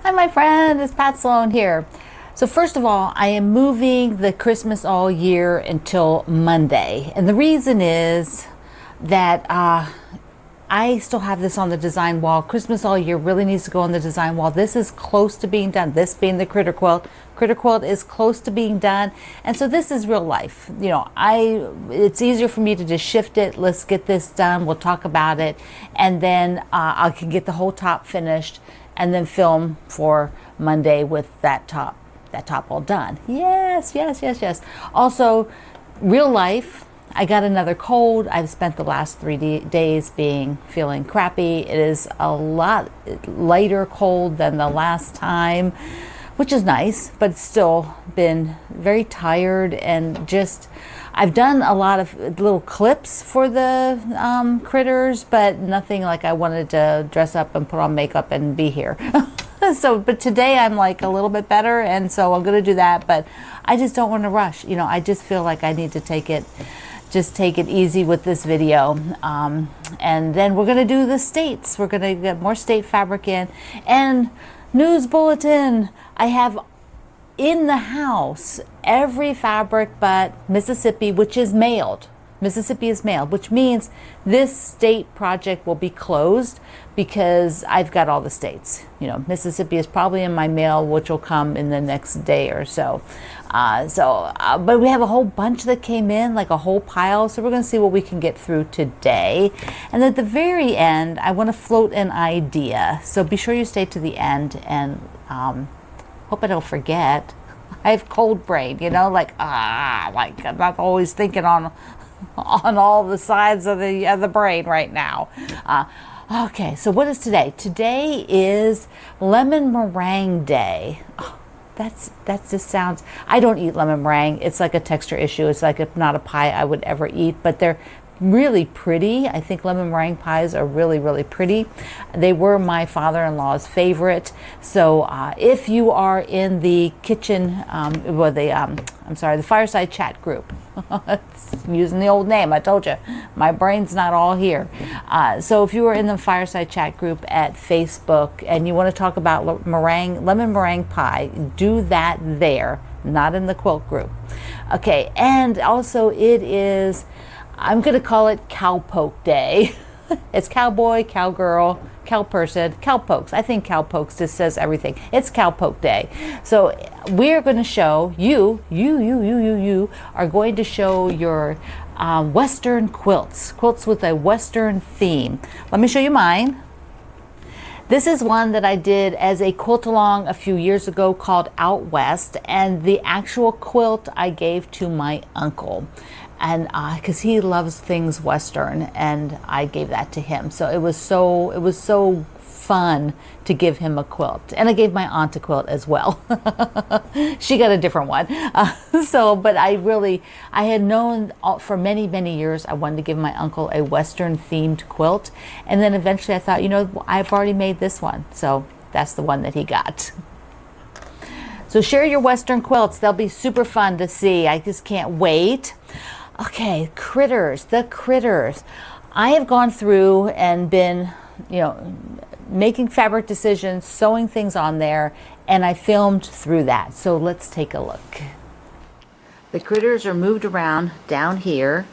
Hi, my friend. It's Pat Sloan here. So first of all, I am moving the Christmas all year until Monday. And the reason is that I still have this on the design wall. Christmas all year really needs to go on the design wall. This is close to being done. This being the critter quilt. Critter quilt is close to being done. And so this is real life. You know, it's easier for me to just shift it. Let's get this done. We'll talk about it. And then I can get the whole top finished and then film for Monday with that top all done. Yes, yes, yes, yes. Also, real life, I got another cold. I've spent the last 3 days feeling crappy. It is a lot lighter cold than the last time, which is nice, but it's still been very tired and just, I've done a lot of little clips for the critters, but nothing like I wanted to dress up and put on makeup and be here. So, but today I'm like a little bit better, and so I'm going to do that, but I just don't want to rush. You know, I just feel like I need to take it easy with this video. And then we're going to do the states. We're going to get more state fabric in. And news bulletin, I have in the house every fabric but Mississippi, which is mailed. Mississippi is mailed, which means this state project will be closed because I've got all the states. You know, Mississippi is probably in my mail, which will come in the next day or so. But we have a whole bunch that came in, like a whole pile. So we're going to see what we can get through today. And at the very end, I want to float an idea. So be sure you stay to the end, and hope I don't forget. I have cold brain, you know, like I'm not always thinking on all the sides of the brain right now. Okay, so what is today? Today is lemon meringue day. Oh, that just sounds, I don't eat lemon meringue. It's like a texture issue. It's like not a pie I would ever eat, but they're really pretty. I think lemon meringue pies are really, really pretty. They were my father-in-law's favorite. So if you are in the kitchen, the fireside chat group, using the old name, I told you, my brain's not all here. So if you are in the fireside chat group at Facebook and you want to talk about lemon meringue pie, do that there, not in the quilt group. Okay, and also it is, I'm going to call it Cowpoke Day. It's cowboy, cowgirl, cowperson, cowpokes. I think cowpokes just says everything. It's Cowpoke Day. So we're going to show you are going to show your Western quilts with a Western theme. Let me show you mine. This is one that I did as a quilt along a few years ago called Out West, and the actual quilt I gave to my uncle. And because he loves things Western, and I gave that to him. So it was so fun to give him a quilt, and I gave my aunt a quilt as well. She got a different one. But I had known for many years I wanted to give my uncle a Western themed quilt, and then eventually I thought, you know, I've already made this one, so that's the one that he got. So share your Western quilts. They'll be super fun to see. I just can't wait. Okay, the critters. I have gone through and been, you know, making fabric decisions, sewing things on there, and I filmed through that. So let's take a look. The critters are moved around down here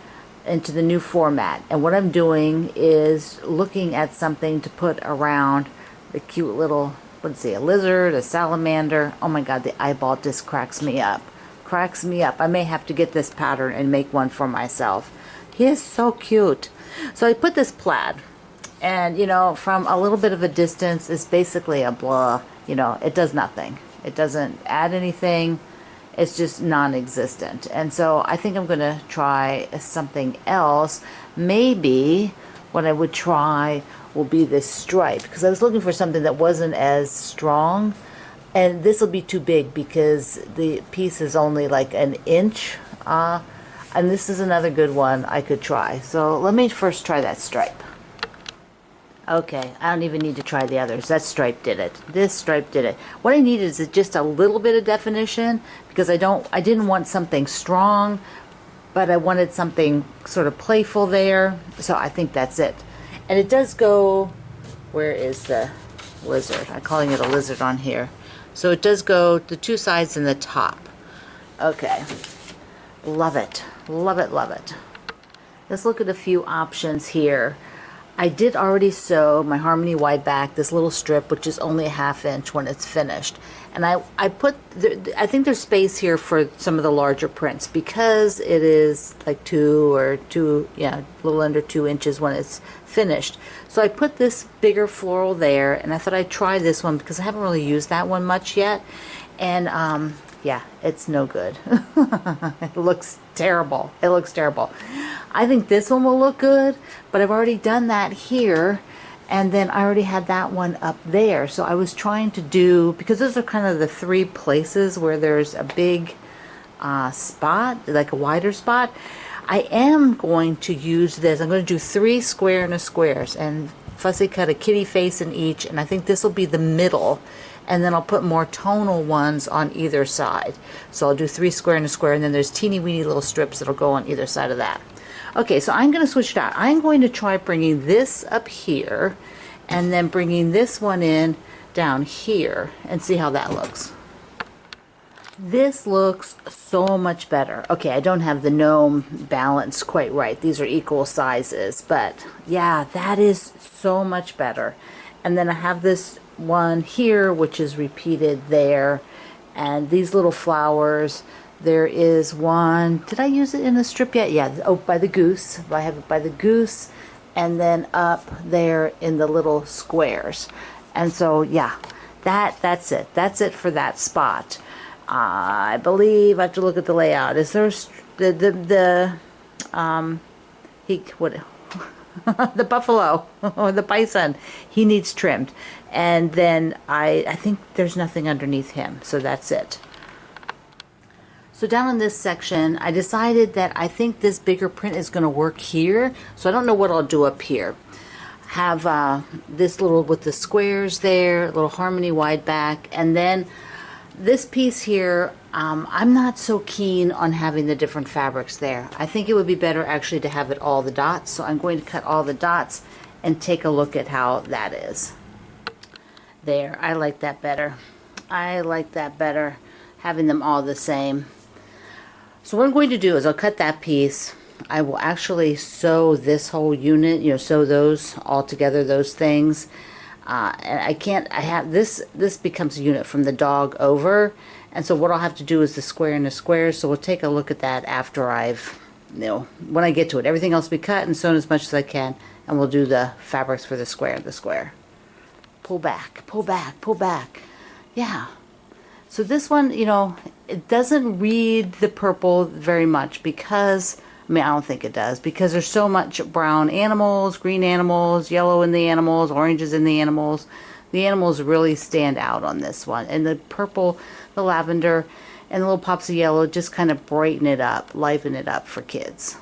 into the new format. And what I'm doing is looking at something to put around the cute little, let's see, a lizard, a salamander. Oh my God, the eyeball just cracks me up. I may have to get this pattern and make one for myself. He is so cute. So I put this plaid, and you know, from a little bit of a distance, it's basically a blah. You know, it does nothing. It doesn't add anything. It's just non-existent. And so I think I'm going to try something else. Maybe what I would try will be this stripe, because I was looking for something that wasn't as strong. And this will be too big because the piece is only like an inch. And this is another good one I could try. So let me first try that stripe. Okay, I don't even need to try the others. That stripe did it. This stripe did it. What I needed is just a little bit of definition, because I didn't want something strong, but I wanted something sort of playful there. So I think that's it. And it does go, where is the lizard. I'm calling it a lizard on here. So it does go the two sides and the top. Okay. Love it. Love it, love it. Let's look at a few options here. I did already sew my Harmony wide back, this little strip, which is only a 1/2 inch when it's finished. And I think there's space here for some of the larger prints because it is like a little under 2 inches when it's finished. So I put this bigger floral there, and I thought I'd try this one because I haven't really used that one much yet. And yeah, it's no good. It looks terrible. It looks terrible. I think this one will look good, but I've already done that here, and then I already had that one up there. So I was trying to do, because those are kind of the 3 places where there's a big spot, like a wider spot. I am going to use this. I'm going to do 3 square and a squares, and fussy cut a kitty face in each, and I think this will be the middle. And then I'll put more tonal ones on either side. So I'll do 3 square and a square, and then there's teeny weeny little strips that'll go on either side of that. Okay, so I'm going to switch it out. I'm going to try bringing this up here and then bringing this one in down here and see how that looks. This looks so much better. Okay, I don't have the gnome balanced quite right. These are equal sizes, but yeah, that is so much better. And then I have this one here, which is repeated there, and these little flowers. There is one, did I use it in a strip yet? Yeah, oh, by the goose. I have it by the goose, and then up there in the little squares. And so yeah, that's it. That's it for that spot. I believe I have to look at the layout. Is there the buffalo or the bison? He needs trimmed, and then I think there's nothing underneath him, so that's it. So down in this section, I decided that I think this bigger print is going to work here. So I don't know what I'll do up here. Have this little with the squares there, little Harmony wide back, and then this piece here, I'm not so keen on having the different fabrics there. I think it would be better actually to have it all the dots. So I'm going to cut all the dots and take a look at how that is. There, I like that better. I like that better, having them all the same. So what I'm going to do is I'll cut that piece. I will actually sew this whole unit, sew those all together, those things. And I have this becomes a unit from the dog over. And so what I'll have to do is the square and the square. So we'll take a look at that after when I get to it. Everything else will be cut and sewn as much as I can. And we'll do the fabrics for the square. Pull back, pull back, pull back. Yeah. So this one, it doesn't read the purple very much because, I don't think it does, because there's so much brown animals, green animals, yellow in the animals, oranges in the animals. The animals really stand out on this one. And the purple, the lavender, and the little pops of yellow just kind of brighten it up, liven it up for kids.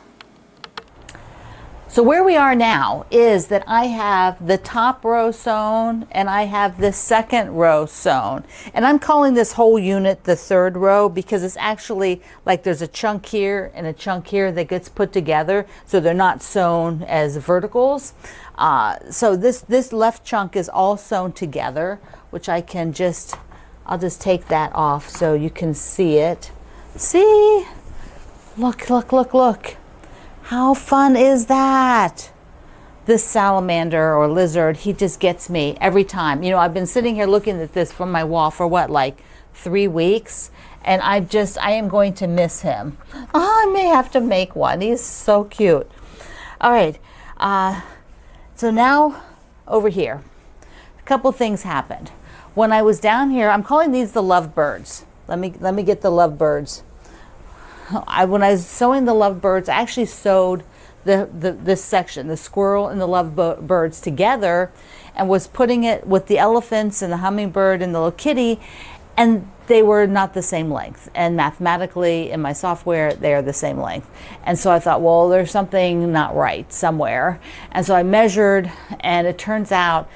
So where we are now is that I have the top row sewn and I have the second row sewn. And I'm calling this whole unit the third row because it's actually like there's a chunk here and a chunk here that gets put together, so they're not sewn as verticals. So this left chunk is all sewn together, which I'll just take that off so you can see it. See? Look, look, look, look. How fun is that? This salamander or lizard, he just gets me every time. I've been sitting here looking at this from my wall for like 3 weeks, and I am going to miss him. Oh, I may have to make one. He's so cute. All right. So now over here, a couple things happened. When I was down here, I'm calling these the lovebirds. Let me get the lovebirds. When I was sewing the lovebirds, I actually sewed this section, the squirrel and the lovebirds together, and was putting it with the elephants and the hummingbird and the little kitty, and they were not the same length. And mathematically, in my software, they are the same length. And so I thought, well, there's something not right somewhere. And so I measured, and it turns out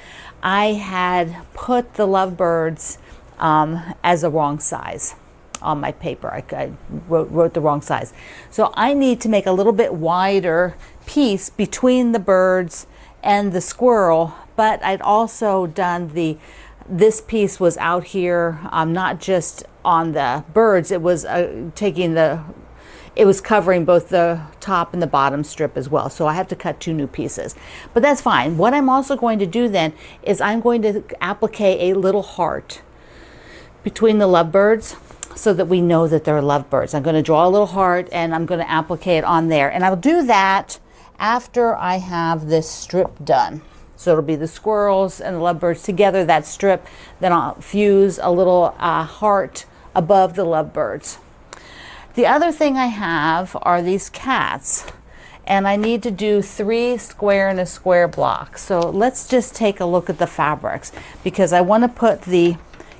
I had put the lovebirds as a wrong size on my paper. I wrote the wrong size. So I need to make a little bit wider piece between the birds and the squirrel, but I'd also done this piece was out here, not just on the birds, it was it was covering both the top and the bottom strip as well. So I have to cut 2 new pieces, but that's fine. What I'm also going to do then is I'm going to applique a little heart between the lovebirds so that we know that they're lovebirds. I'm going to draw a little heart and I'm going to applique it on there. And I'll do that after I have this strip done. So it'll be the squirrels and the lovebirds together, that strip. Then I'll fuse a little heart above the lovebirds. The other thing I have are these cats, and I need to do 3 square and a square blocks. So let's just take a look at the fabrics, because I want to put the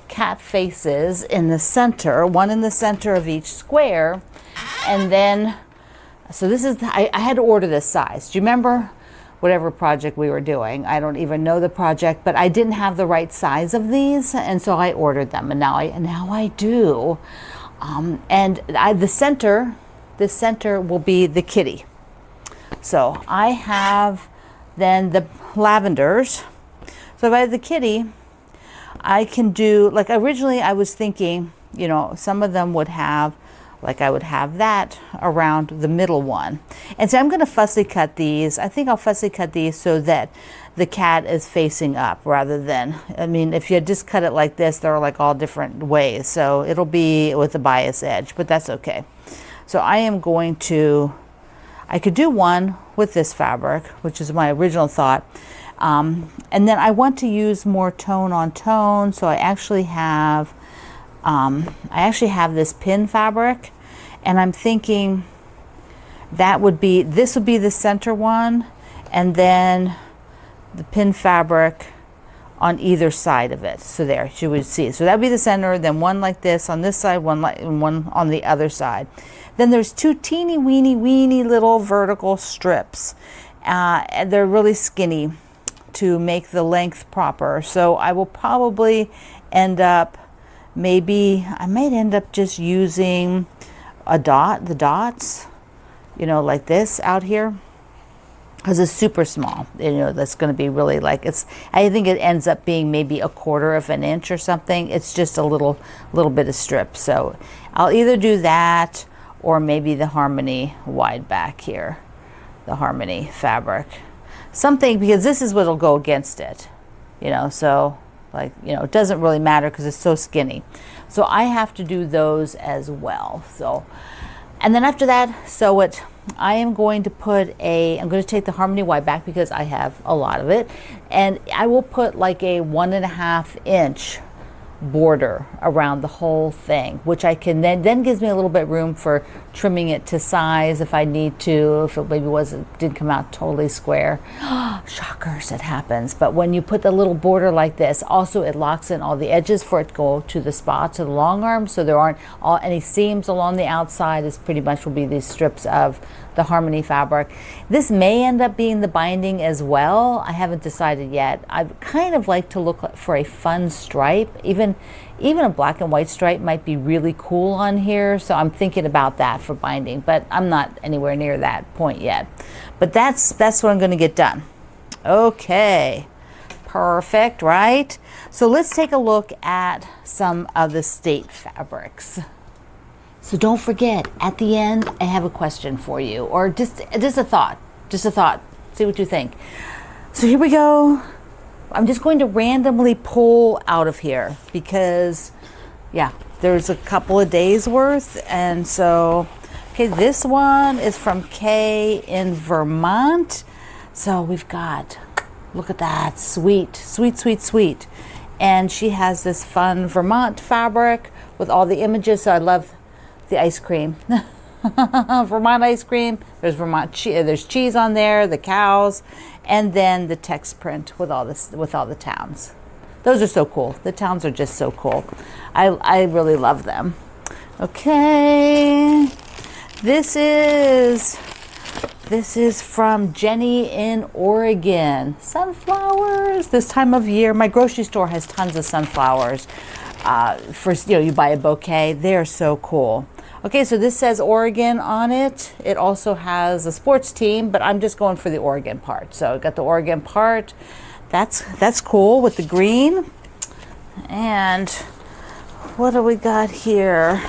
cat faces in the center, one in the center of each square. And then, so this is, I had to order this size. Do you remember whatever project we were doing? I don't even know the project, but I didn't have the right size of these, and so I ordered them, and now I do. The center will be the kitty. So I have then the lavenders. So if I have the kitty, I can do, like originally I was thinking, you know, some of them would have, like I would have that around the middle one. And so I'm going to fussy cut these. I think I'll fussy cut these so that the cat is facing up rather than, I mean, if you just cut it like this, they're like all different ways. So it'll be with a bias edge, but that's okay. So I am going to, I could do one with this fabric, which is my original thought. And then I want to use more tone on tone. So I actually have this pin fabric, and I'm thinking that would be, this would be the center one, and then the pin fabric on either side of it. So there, you would see. So that would be the center, then one like this on this side, one on the other side. Then there's 2 teeny weeny little vertical strips. And they're really skinny to make the length proper. So I will probably end up, I might end up just using the dots, you know, like this out here, because it's super small. You know, that's going to be really like, I think it ends up being maybe 1/4 of an inch or something. It's just a little bit of strip. So I'll either do that or maybe the Harmony wide back here, the Harmony fabric, something, because this is what'll go against it, you know. So like, you know, it doesn't really matter because it's so skinny. So I have to do those as well. So, and then after that, sew it. I am going to I'm going to take the Harmony wide back because I have a lot of it, and I will put like a 1.5 inch border around the whole thing, which I can then gives me a little bit room for trimming it to size if I need to, if it maybe didn't come out totally square. Shockers, it happens. But when you put the little border like this, also it locks in all the edges for it to go to the spots of the long arm, so there aren't any seams along the outside. This pretty much will be these strips of the Harmony fabric. This may end up being the binding as well. I haven't decided yet. I'd kind of like to look for a fun stripe. Even a black and white stripe might be really cool on here, so I'm thinking about that for binding, but I'm not anywhere near that point yet. But that's what I'm going to get done. Okay, perfect, right? So let's take a look at some of the state fabrics. So don't forget, at the end, I have a question for you, or just a thought, see what you think. So here we go. I'm just going to randomly pull out of here because, yeah, there's a couple of days worth. And so, okay, this one is from Kay in Vermont. So we've got, look at that, sweet. And she has this fun Vermont fabric with all the images. So I love the ice cream. Vermont ice cream. There's there's cheese on there, the cows, and then the text print with all the towns. Those are so cool. The towns are just so cool. I really love them. Okay, this is from Jenny in Oregon. Sunflowers. This time of year, my grocery store has tons of sunflowers. You buy a bouquet. They're so cool. Okay, so this says Oregon on it. It also has a sports team, but I'm just going for the Oregon part. So I got the Oregon part. That's cool with the green. And what do we got here?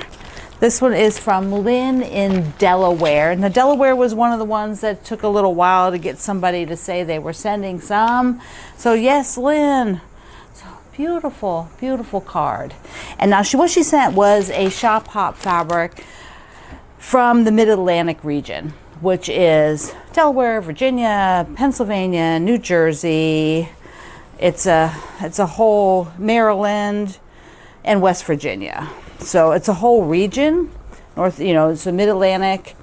This one is from Lynn in Delaware. Now, Delaware was one of the ones that took a little while to get somebody to say they were sending some. So yes, Lynn. So beautiful, beautiful card. And now what she sent was a shop hop fabric from the Mid-Atlantic region, which is Delaware, Virginia, Pennsylvania, New Jersey. It's a whole Maryland and West Virginia. So it's a whole region, it's a Mid-Atlantic,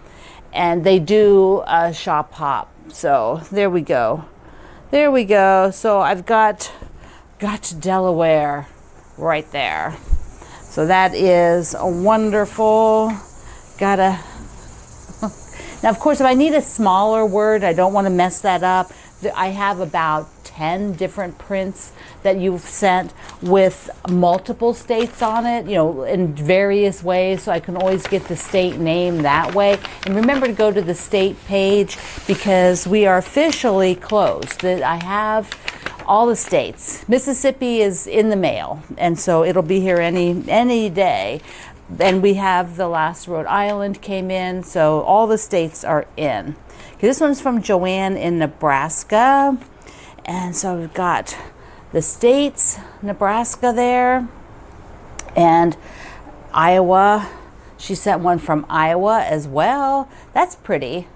and they do a shop hop. So there we go. There we go. So I've got Delaware right there. So that is a wonderful, now of course if I need a smaller word, I don't want to mess that up. I have about 10 different prints that you've sent with multiple states on it, in various ways, so I can always get the state name that way. And remember to go to the state page because we are officially closed. I have all the states. Mississippi is in the mail, and so it'll be here any day. And we have the last Rhode Island came in, so all the states are in. Okay, this one's from Joanne in Nebraska. And so we've got the states, Nebraska there, and Iowa. She sent one from Iowa as well. That's pretty.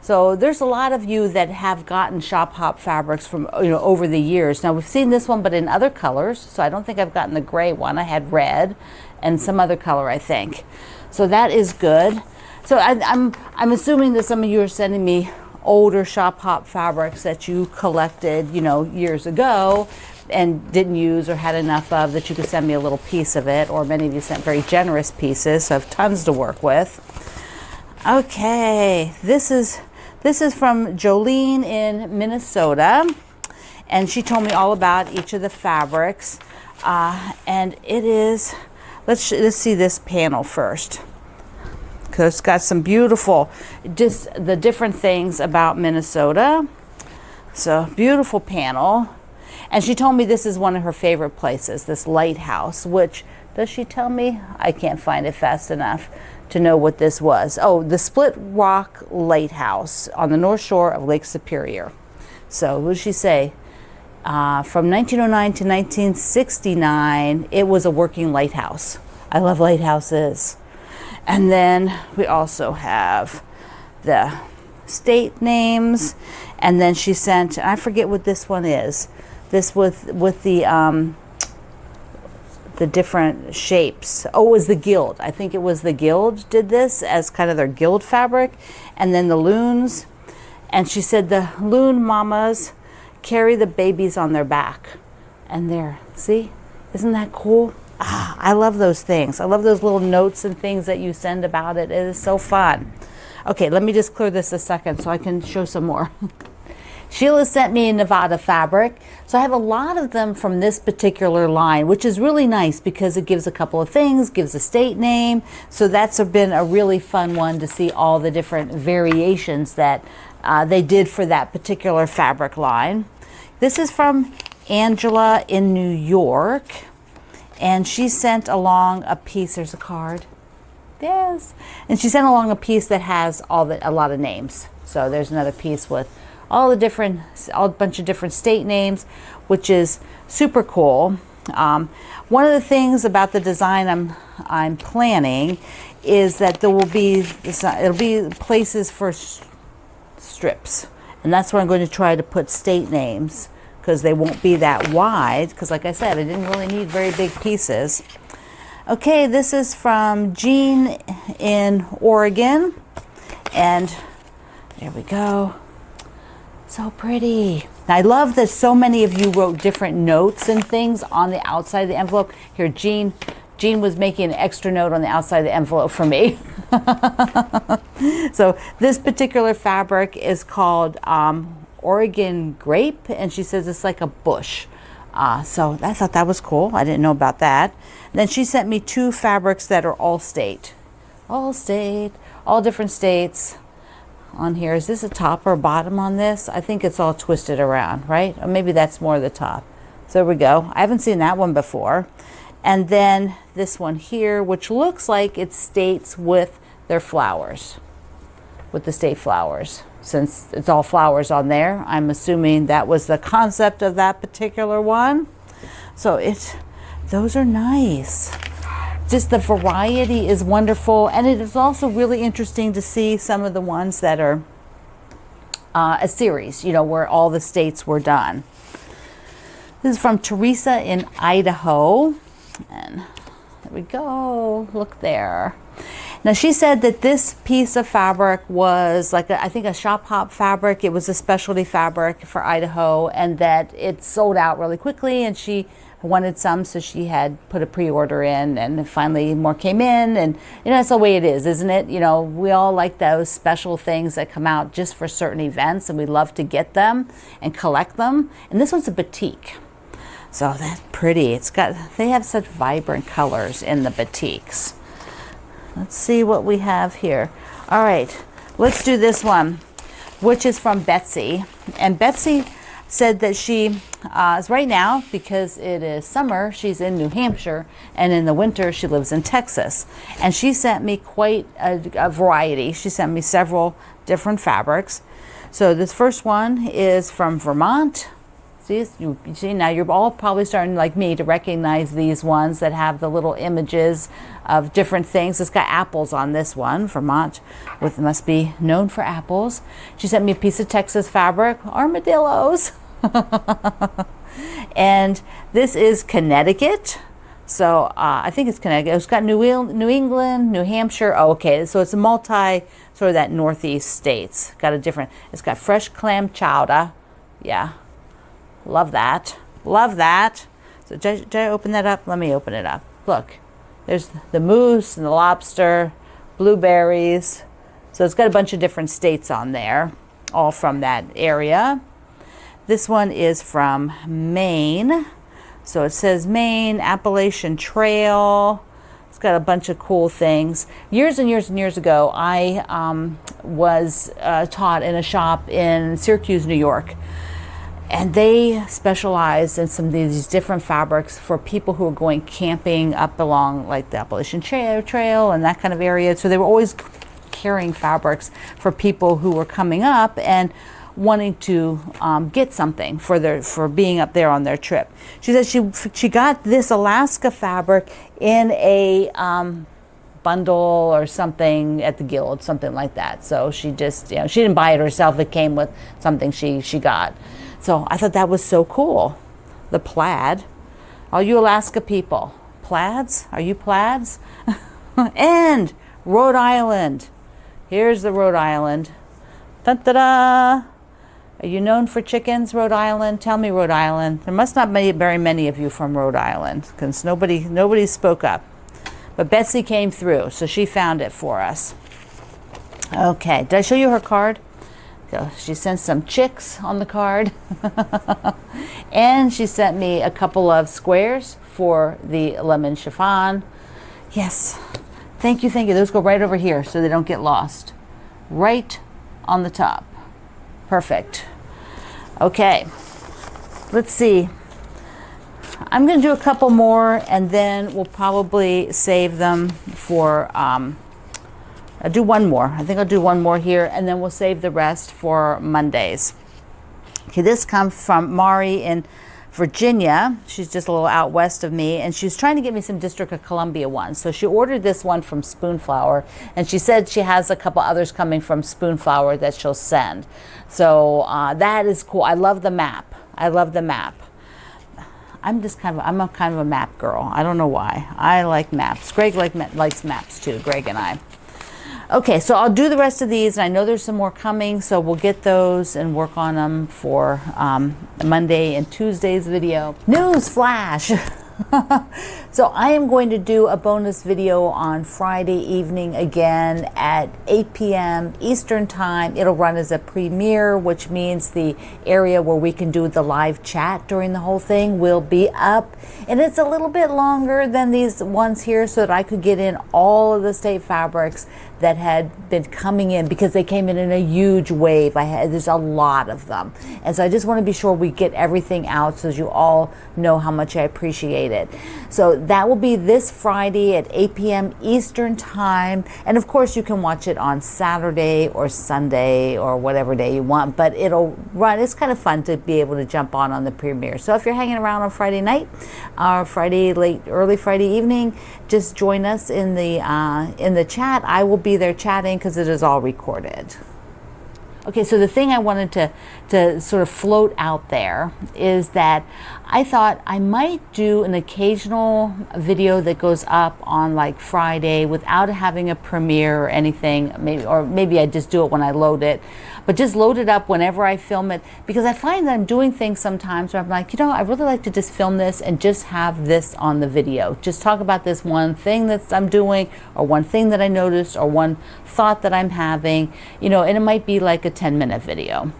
So there's a lot of you that have gotten shop hop fabrics from over the years. Now we've seen this one, but in other colors. So I don't think I've gotten the gray one. I had red and some other color, I think. So that is good. So I'm assuming that some of you are sending me older shop hop fabrics that you collected, years ago and didn't use or had enough of that you could send me a little piece of it, or many of you sent very generous pieces, so I have tons to work with. Okay, this is from Jolene in Minnesota, and she told me all about each of the fabrics, and it is, let's see this panel first. Because it's got some beautiful, just the different things about Minnesota. So beautiful panel. And she told me this is one of her favorite places, this lighthouse, which, does she tell me? I can't find it fast enough to know what this was. Oh, the Split Rock Lighthouse on the North Shore of Lake Superior. So what did she say? From 1909 to 1969, it was a working lighthouse. I love lighthouses. And then we also have the state names, and then she sent, I forget what this one is. This with the different shapes. Oh, it was the Guild. I think it was the Guild did this as kind of their Guild fabric, and then the loons. And she said the loon mamas carry the babies on their back, and there. See, isn't that cool? I love those things. I love those little notes and things that you send about it. It is so fun. Okay, let me just clear this a second so I can show some more. Sheila sent me a Nevada fabric. So I have a lot of them from this particular line, which is really nice because it gives a couple of things, gives a state name. So that's been a really fun one to see all the different variations that they did for that particular fabric line. This is from Angela in New York. And she sent along a piece, there's a card, yes. And she sent along a piece that has a lot of names. So there's another piece with a bunch of different state names, which is super cool. One of the things about the design I'm planning is that there will be, it'll be places for strips. And that's where I'm going to try to put state names, because they won't be that wide, because like I said, I didn't really need very big pieces. Okay, this is from Jean in Oregon, and there we go. So pretty. I love that so many of you wrote different notes and things on the outside of the envelope. Here, Jean was making an extra note on the outside of the envelope for me. So this particular fabric is called Oregon Grape, and she says it's like a bush. So I thought that was cool. I didn't know about that. And then she sent me two fabrics that are all state. all different states on here. Is this a top or bottom on this? I think it's all twisted around, right? Or maybe that's more the top. So there we go. I haven't seen that one before. And then this one here, which looks like it's states with their flowers, with the state flowers. Since it's all flowers on there, I'm assuming that was the concept of that particular one. So those are nice. Just the variety is wonderful, and it is also really interesting to see some of the ones that are a series, you know, where all the states were done. This is from Teresa in Idaho, and there we go, look there. Now she said that this piece of fabric was like I think a shop hop fabric. It was a specialty fabric for Idaho, and that it sold out really quickly, and she wanted some, so she had put a pre-order in, and finally more came in. And you know, that's the way it is, isn't it? You know, we all like those special things that come out just for certain events, and we love to get them and collect them. And this one's a batik, so that's pretty. They have such vibrant colors in the batiks. Let's see what we have here. All right, let's do this one, which is from Betsy. And Betsy said that she is right now, because it is summer, she's in New Hampshire, and in the winter she lives in Texas. And she sent me quite a variety. She sent me several different fabrics. So this first one is from Vermont. See, you see, now you're all probably starting, like me, to recognize these ones that have the little images of different things. It's got apples on this one. Vermont must be known for apples. She sent me a piece of Texas fabric, armadillos. And this is Connecticut. So I think it's Connecticut. It's got New England, New Hampshire. Oh, okay, so it's a multi, sort of that northeast states. It's got fresh clam chowder. Yeah. Love that. Love that. So did I open that up? Let me open it up. Look, there's the moose and the lobster, blueberries. So it's got a bunch of different states on there, all from that area. This one is from Maine. So it says Maine, Appalachian Trail. It's got a bunch of cool things. Years and years and years ago, I was taught in a shop in Syracuse, New York. And they specialized in some of these different fabrics for people who are going camping up along like the Appalachian Trail and that kind of area. So they were always carrying fabrics for people who were coming up and wanting to get something for being up there on their trip. She said she got this Alaska fabric in a bundle or something at the Guild, something like that. So she just, you know, she didn't buy it herself. It came with something she got. So I thought that was so cool. The plaid. All you Alaska people, plaids? Are you plaids? And Rhode Island. Here's the Rhode Island. Dun-da-da. Are you known for chickens, Rhode Island? Tell me, Rhode Island. There must not be very many of you from Rhode Island, because nobody spoke up. But Betsy came through, so she found it for us. Okay, did I show you her card? So she sent some chicks on the card. And she sent me a couple of squares for the lemon chiffon. Yes, thank you, thank you. Those go right over here so they don't get lost. Right on the top. Perfect. Okay, let's see. I'm going to do a couple more, and then we'll probably save them for I'll do one more. I think I'll do one more here, and then we'll save the rest for Mondays. Okay, this comes from Mari in Virginia. She's just a little out west of me, and she's trying to get me some District of Columbia ones. So she ordered this one from Spoonflower, and she said she has a couple others coming from Spoonflower that she'll send. So that is cool. I love the map. I love the map. I'm a kind of a map girl. I don't know why. I like maps. Greg likes maps too, Greg and I. Okay, so I'll do the rest of these, and I know there's some more coming, so we'll get those and work on them for Monday and Tuesday's video. News flash! So I am going to do a bonus video on Friday evening again at 8 p.m. Eastern Time. It'll run as a premiere, which means the area where we can do the live chat during the whole thing will be up. And it's a little bit longer than these ones here so that I could get in all of the state fabrics that had been coming in, because they came in a huge wave. There's a lot of them. And so I just want to be sure we get everything out so you all know how much I appreciate it. So that will be this Friday at 8 p.m. Eastern Time. And of course you can watch it on Saturday or Sunday or whatever day you want, but it'll run. It's kind of fun to be able to jump on the premiere. So if you're hanging around on Friday night or early Friday evening, just join us in the chat. I will be there chatting because it is all recorded. Okay, so the thing I wanted to sort of float out there is that I thought I might do an occasional video that goes up on like Friday without having a premiere or anything, maybe I just do it when I load it, but just load it up whenever I film it, because I find that I'm doing things sometimes where I'm like, you know, I really like to just film this and just have this on the video. Just talk about this one thing that I'm doing, or one thing that I noticed, or one thought that I'm having, you know, and it might be like a 10-minute video.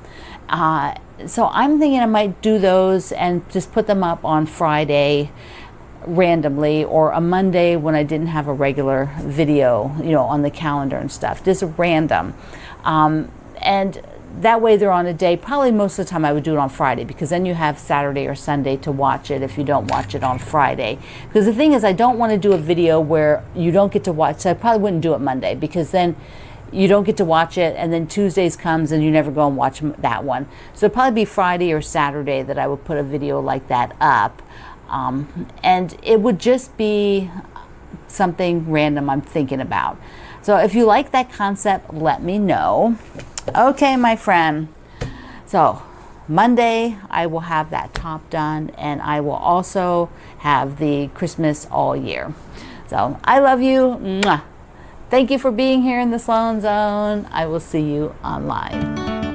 So I'm thinking I might do those and just put them up on Friday randomly, or a Monday when I didn't have a regular video, you know, on the calendar and stuff, just random. And that way they're on a day. Probably most of the time I would do it on Friday, because then you have Saturday or Sunday to watch it if you don't watch it on Friday. Because the thing is, I don't want to do a video where you don't get to watch, so I probably wouldn't do it Monday, because then you don't get to watch it, and then Tuesdays comes and you never go and watch that one. So it'd probably be Friday or Saturday that I would put a video like that up. And it would just be something random I'm thinking about. So if you like that concept, let me know. Okay, my friend. So Monday, I will have that top done, and I will also have the Christmas all year. So I love you. Mwah. Thank you for being here in the Sloan Zone. I will see you online.